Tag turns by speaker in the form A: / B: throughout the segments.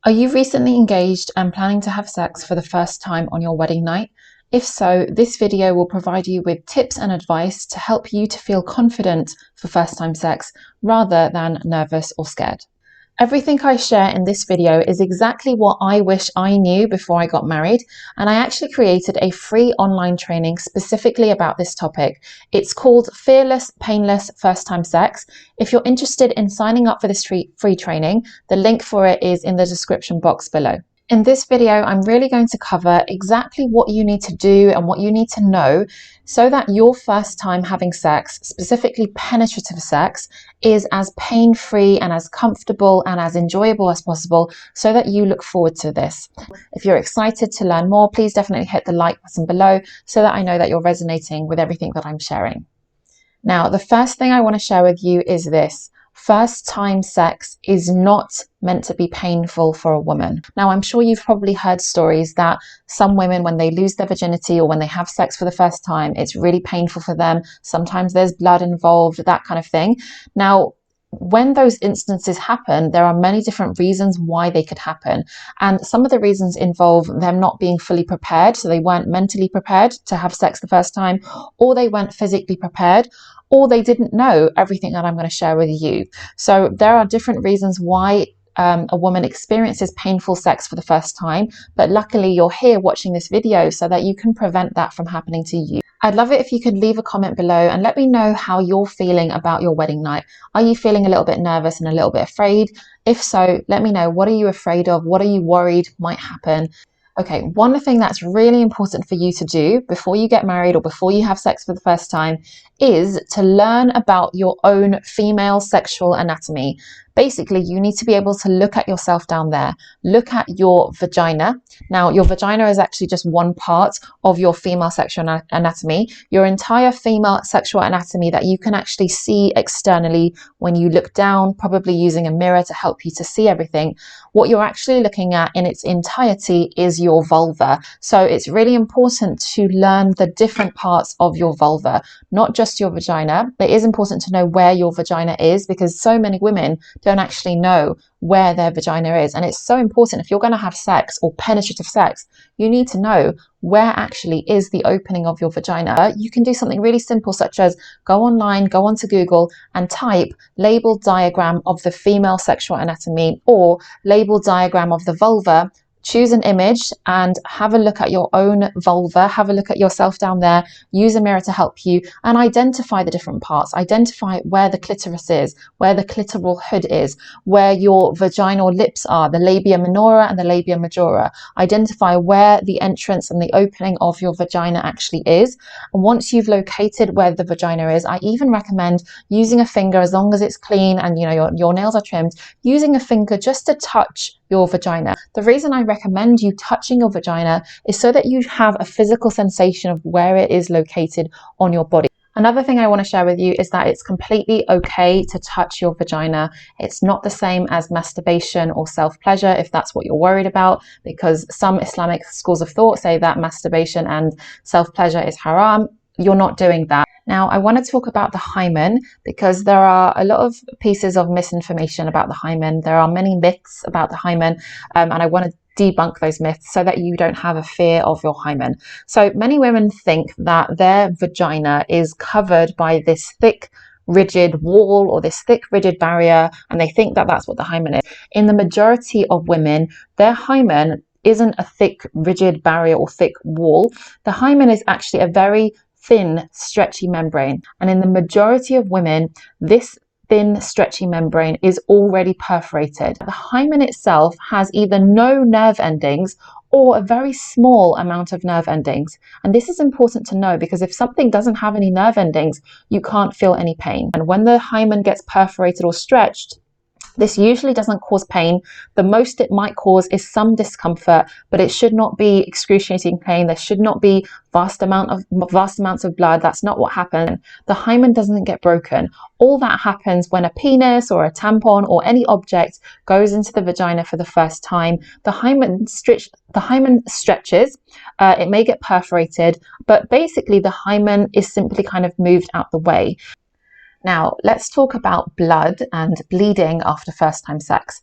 A: Are you recently engaged and planning to have sex for the first time on your wedding night? If so, this video will provide you with tips and advice to help you to feel confident for first-time sex rather than nervous or scared. Everything I share in this video is exactly what I wish I knew before I got married, and I actually created a free online training specifically about this topic. It's called Fearless, Painless First-Time Sex. If you're interested in signing up for this free training, the link for it is in the description box below. In this video, I'm really going to cover exactly what you need to do and what you need to know so that your first time having sex, specifically penetrative sex, is as pain-free and as comfortable and as enjoyable as possible so that you look forward to this. If you're excited to learn more, please definitely hit the like button below so that I know that you're resonating with everything that I'm sharing. Now, the first thing I want to share with you is this. First time sex is not meant to be painful for a woman. Now, I'm sure you've probably heard stories that some women, when they lose their virginity or when they have sex for the first time, it's really painful for them. Sometimes there's blood involved, that kind of thing. Now, when those instances happen, there are many different reasons why they could happen. And some of the reasons involve them not being fully prepared. So they weren't mentally prepared to have sex the first time, or they weren't physically prepared, or they didn't know everything that I'm going to share with you. So there are different reasons why a woman experiences painful sex for the first time, but luckily you're here watching this video so that you can prevent that from happening to you. I'd love it if you could leave a comment below and let me know how you're feeling about your wedding night. Are you feeling a little bit nervous and a little bit afraid? If so, let me know. What are you afraid of? What are you worried might happen? Okay, one thing that's really important for you to do before you get married or before you have sex for the first time is to learn about your own female sexual anatomy. Basically, you need to be able to look at yourself down there, look at your vagina. Now, your vagina is actually just one part of your female sexual anatomy. Your entire female sexual anatomy that you can actually see externally when you look down, probably using a mirror to help you to see everything. What you're actually looking at in its entirety is your vulva. So it's really important to learn the different parts of your vulva, not just your vagina. It is important to know where your vagina is because so many women don't actually know where their vagina is. And it's so important if you're going to have sex or penetrative sex, you need to know where actually is the opening of your vagina. You can do something really simple such as go online, go onto Google and type label diagram of the female sexual anatomy or label diagram of the vulva. Choose an image and have a look at your own vulva, have a look at yourself down there, use a mirror to help you and identify the different parts. Identify where the clitoris is, where the clitoral hood is, where your vaginal lips are, the labia minora and the labia majora. Identify where the entrance and the opening of your vagina actually is. And once you've located where the vagina is, I even recommend using a finger, as long as it's clean and your nails are trimmed, using a finger just to touch your vagina. The reason I recommend you touching your vagina is so that you have a physical sensation of where it is located on your body. Another thing I want to share with you is that it's completely okay to touch your vagina. It's not the same as masturbation or self-pleasure if that's what you're worried about, because some Islamic schools of thought say that masturbation and self-pleasure is haram. You're not doing that. Now, I want to talk about the hymen because there are a lot of pieces of misinformation about the hymen. There are many myths about the hymen, and I want to debunk those myths so that you don't have a fear of your hymen. So many women think that their vagina is covered by this thick, rigid wall or this thick, rigid barrier, and they think that that's what the hymen is. In the majority of women, their hymen isn't a thick, rigid barrier or thick wall. The hymen is actually a very thin, stretchy membrane. And in the majority of women, this thin, stretchy membrane is already perforated. The hymen itself has either no nerve endings or a very small amount of nerve endings. And this is important to know because if something doesn't have any nerve endings, you can't feel any pain. And when the hymen gets perforated or stretched, this usually doesn't cause pain. The most it might cause is some discomfort, but it should not be excruciating pain. There should not be vast amounts of blood. That's not what happened. The hymen doesn't get broken. All that happens when a penis or a tampon or any object goes into the vagina for the first time. The hymen stretches. It may get perforated, but basically the hymen is simply kind of moved out the way. Now, let's talk about blood and bleeding after first time sex.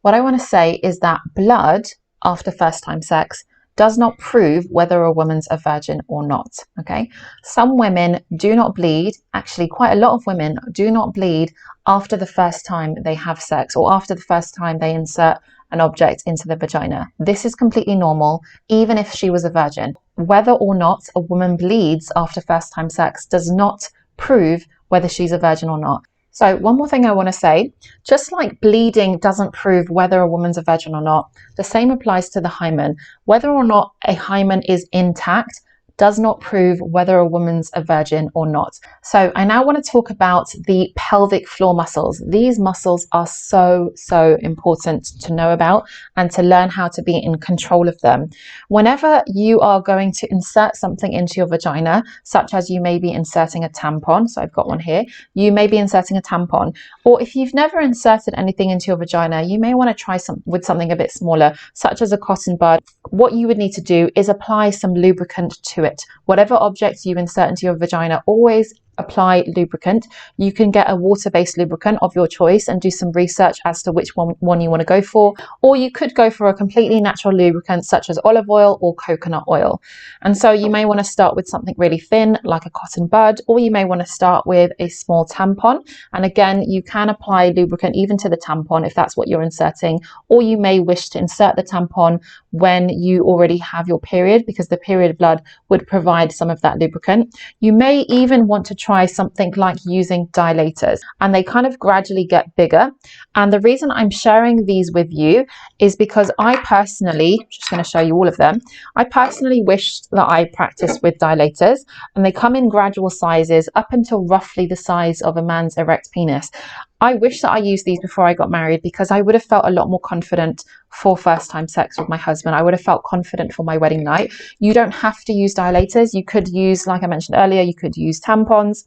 A: What I want to say is that blood after first time sex does not prove whether a woman's a virgin or not, okay? Some women do not bleed, actually quite a lot of women do not bleed after the first time they have sex or after the first time they insert an object into the vagina. This is completely normal, even if she was a virgin. Whether or not a woman bleeds after first time sex does not prove whether she's a virgin or not. So one more thing I want to say, just like bleeding doesn't prove whether a woman's a virgin or not, the same applies to the hymen. Whether or not a hymen is intact does not prove whether a woman's a virgin or not. So I now want to talk about the pelvic floor muscles. These muscles are so important to know about and to learn how to be in control of them. Whenever you are going to insert something into your vagina, such as you may be inserting a tampon, so I've got one here, you may be inserting a tampon, or if you've never inserted anything into your vagina, you may want to try with something a bit smaller, such as a cotton bud. What you would need to do is apply some lubricant to it. Whatever object you insert into your vagina, always apply lubricant. You can get a water-based lubricant of your choice and do some research as to which one you want to go for, or you could go for a completely natural lubricant such as olive oil or coconut oil. And so you may want to start with something really thin like a cotton bud, or you may want to start with a small tampon. And again, you can apply lubricant even to the tampon if that's what you're inserting, or you may wish to insert the tampon when you already have your period, because the period blood would provide some of that lubricant. You may even want to try something like using dilators, and they kind of gradually get bigger. And the reason I'm sharing these with you is because I personally, I'm just going to show you all of them, I personally wished that I practiced with dilators, and they come in gradual sizes up until roughly the size of a man's erect penis. I wish that I used these before I got married, because I would have felt a lot more confident for first time sex with my husband. I would have felt confident for my wedding night. You don't have to use dilators. You could use, like I mentioned earlier, you could use tampons.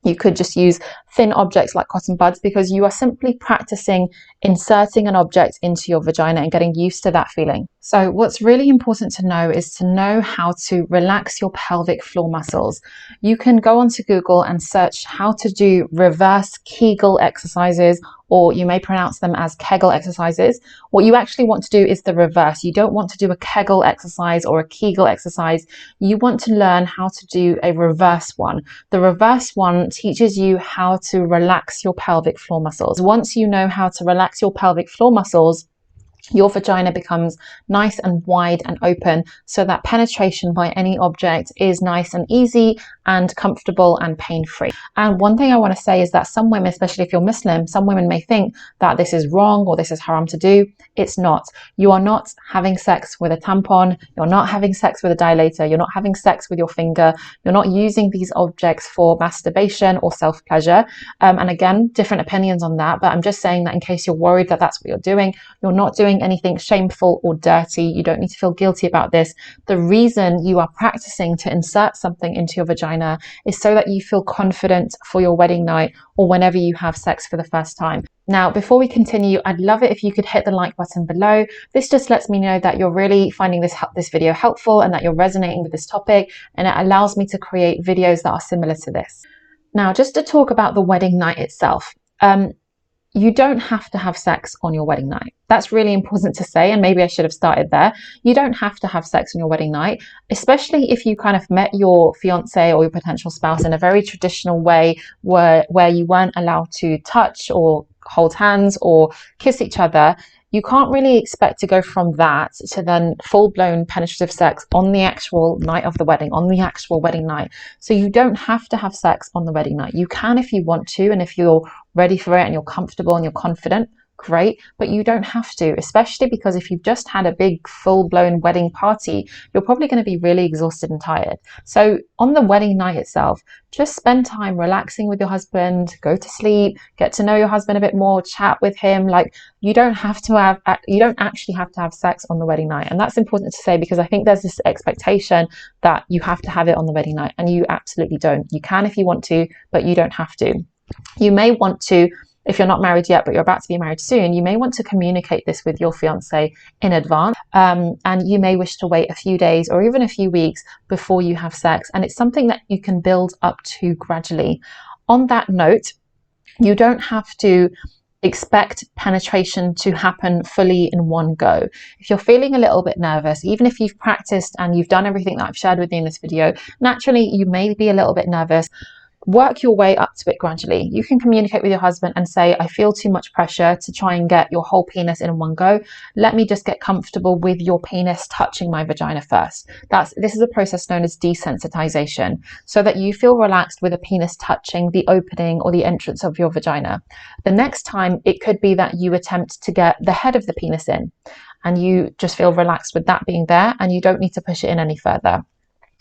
A: You could just use thin objects like cotton buds, because you are simply practicing inserting an object into your vagina and getting used to that feeling. So what's really important to know is to know how to relax your pelvic floor muscles. You can go onto Google and search how to do reverse Kegel exercises, or you may pronounce them as Kegel exercises. What you actually want to do is the reverse. You don't want to do a Kegel exercise or a Kegel exercise. You want to learn how to do a reverse one. The reverse one teaches you how to relax your pelvic floor muscles. Once you know how to relax your pelvic floor muscles, your vagina becomes nice and wide and open, so that penetration by any object is nice and easy and comfortable and pain-free. And one thing I want to say is that some women, especially if you're Muslim, some women may think that this is wrong or this is haram to do. It's not. You are not having sex with a tampon. You're not having sex with a dilator. You're not having sex with your finger. You're not using these objects for masturbation or self-pleasure. And again, different opinions on that, but I'm just saying that in case you're worried that that's what you're doing, you're not doing anything shameful or dirty. You don't need to feel guilty about this. The reason you are practicing to insert something into your vagina is so that you feel confident for your wedding night or whenever you have sex for the first time. Now, before we continue, I'd love it if you could hit the like button below. This just lets me know that you're really finding this video helpful and that you're resonating with this topic, and it allows me to create videos that are similar to this. Now, just to talk about the wedding night itself. You don't have to have sex on your wedding night. That's really important to say, and maybe I should have started there. You don't have to have sex on your wedding night, especially if you kind of met your fiance or your potential spouse in a very traditional way where you weren't allowed to touch or hold hands or kiss each other. You can't really expect to go from that to then full-blown penetrative sex on the actual night of the wedding, on the actual wedding night. So you don't have to have sex on the wedding night. You can if you want to, and if you're ready for it and you're comfortable and you're confident, great, but you don't have to, especially because if you've just had a big full-blown wedding party, you're probably going to be really exhausted and tired. So on the wedding night itself, just spend time relaxing with your husband, go to sleep, get to know your husband a bit more, chat with him. Like, you don't actually have to have sex on the wedding night. And that's important to say, because I think there's this expectation that you have to have it on the wedding night, and you absolutely don't. You can if you want to, but you don't have to. You may want to, if you're not married yet, but you're about to be married soon, you may want to communicate this with your fiance in advance. And you may wish to wait a few days or even a few weeks before you have sex. And it's something that you can build up to gradually. On that note, you don't have to expect penetration to happen fully in one go. If you're feeling a little bit nervous, even if you've practiced and you've done everything that I've shared with you in this video, naturally you may be a little bit nervous. Work your way up to it gradually. You can communicate with your husband and say, I feel too much pressure to try and get your whole penis in one go. Let me just get comfortable with your penis touching my vagina first. This is a process known as desensitization, so that you feel relaxed with a penis touching the opening or the entrance of your vagina. The next time, it could be that you attempt to get the head of the penis in, and you just feel relaxed with that being there, and you don't need to push it in any further.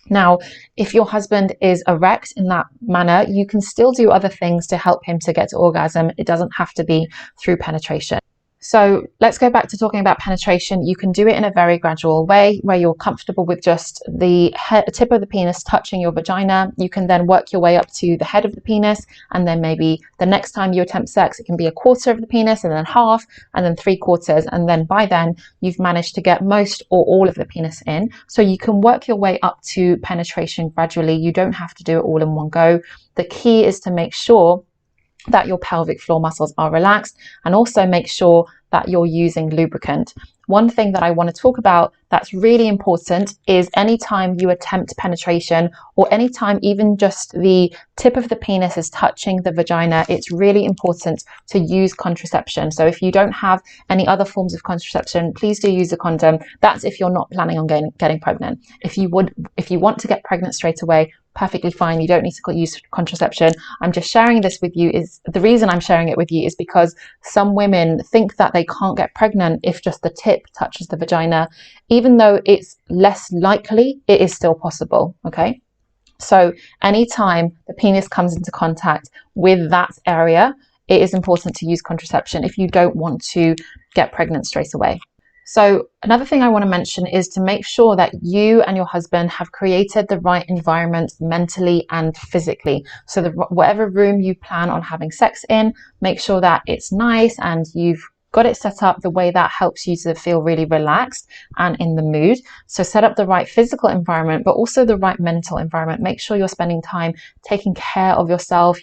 A: Now, if your husband is erect in that manner, you can still do other things to help him to get to orgasm. It doesn't have to be through penetration. So let's go back to talking about penetration. You can do it in a very gradual way where you're comfortable with just the tip of the penis touching your vagina. You can then work your way up to the head of the penis, and then maybe the next time you attempt sex, it can be a quarter of the penis, and then half, and then 3/4. And then by then you've managed to get most or all of the penis in. So you can work your way up to penetration gradually. You don't have to do it all in one go. The key is to make sure that your pelvic floor muscles are relaxed, and also make sure that you're using lubricant. One thing that I want to talk about that's really important is anytime you attempt penetration, or anytime even just the tip of the penis is touching the vagina, it's really important to use contraception. So if you don't have any other forms of contraception, please do use a condom. That's if you're not planning on getting pregnant. If you want to get pregnant straight away, perfectly fine. You don't need to use contraception. I'm just sharing this with you. The reason I'm sharing it with you is because some women think that they can't get pregnant if just the tip touches the vagina. Even though it's less likely, it is still possible. Okay, so anytime the penis comes into contact with that area, it is important to use contraception if you don't want to get pregnant straight away. So another thing I want to mention is to make sure that you and your husband have created the right environment mentally and physically. So whatever room you plan on having sex in, make sure that it's nice and you've got it set up the way that helps you to feel really relaxed and in the mood. So set up the right physical environment, but also the right mental environment. Make sure you're spending time taking care of yourself,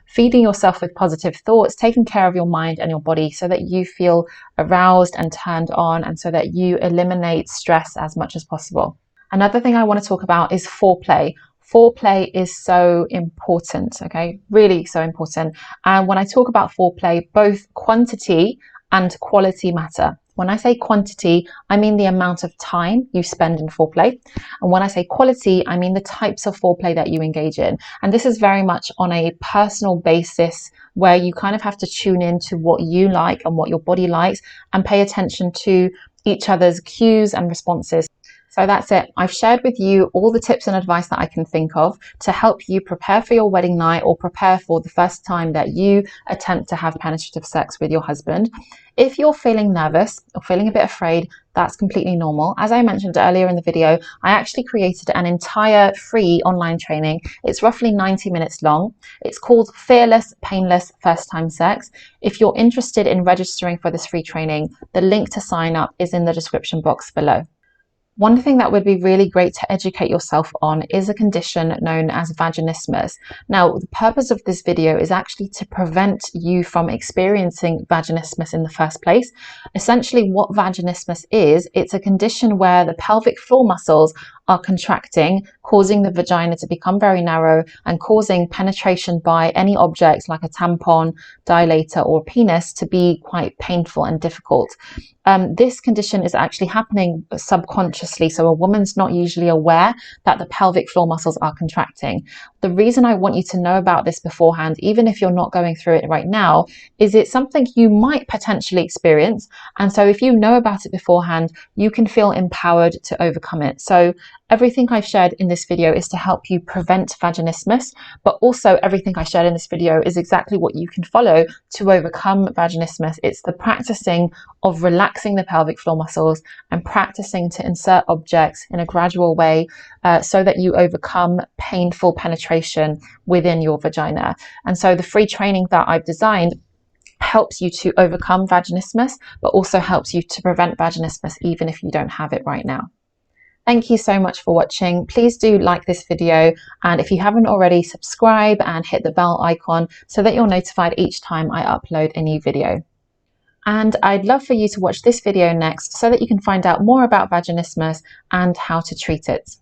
A: feeding yourself with positive thoughts, taking care of your mind and your body so that you feel aroused and turned on, and so that you eliminate stress as much as possible. Another thing I want to talk about is foreplay. Foreplay is so important, okay? Really so important. And when I talk about foreplay, both quantity and quality matter. When I say quantity, I mean the amount of time you spend in foreplay. And when I say quality, I mean the types of foreplay that you engage in. And this is very much on a personal basis, where you kind of have to tune in to what you like and what your body likes, and pay attention to each other's cues and responses. So that's it. I've shared with you all the tips and advice that I can think of to help you prepare for your wedding night, or prepare for the first time that you attempt to have penetrative sex with your husband. If you're feeling nervous or feeling a bit afraid, that's completely normal. As I mentioned earlier in the video, I actually created an entire free online training. It's roughly 90 minutes long. It's called Fearless, Painless First Time Sex. If you're interested in registering for this free training, the link to sign up is in the description box below. One thing that would be really great to educate yourself on is a condition known as vaginismus. Now, the purpose of this video is actually to prevent you from experiencing vaginismus in the first place. Essentially, what vaginismus is, it's a condition where the pelvic floor muscles are contracting, causing the vagina to become very narrow and causing penetration by any object like a tampon, dilator, or penis to be quite painful and difficult. This condition is actually happening subconsciously, so a woman's not usually aware that the pelvic floor muscles are contracting. The reason I want you to know about this beforehand, even if you're not going through it right now, is it's something you might potentially experience. And so if you know about it beforehand, you can feel empowered to overcome it. So everything I've shared in this video is to help you prevent vaginismus, but also everything I shared in this video is exactly what you can follow to overcome vaginismus. It's the practicing of relaxing the pelvic floor muscles and practicing to insert objects in a gradual way so that you overcome painful penetration within your vagina. And so the free training that I've designed helps you to overcome vaginismus, but also helps you to prevent vaginismus even if you don't have it right now. Thank you so much for watching. Please do like this video, and if you haven't already, subscribe and hit the bell icon so that you're notified each time I upload a new video. And I'd love for you to watch this video next so that you can find out more about vaginismus and how to treat it.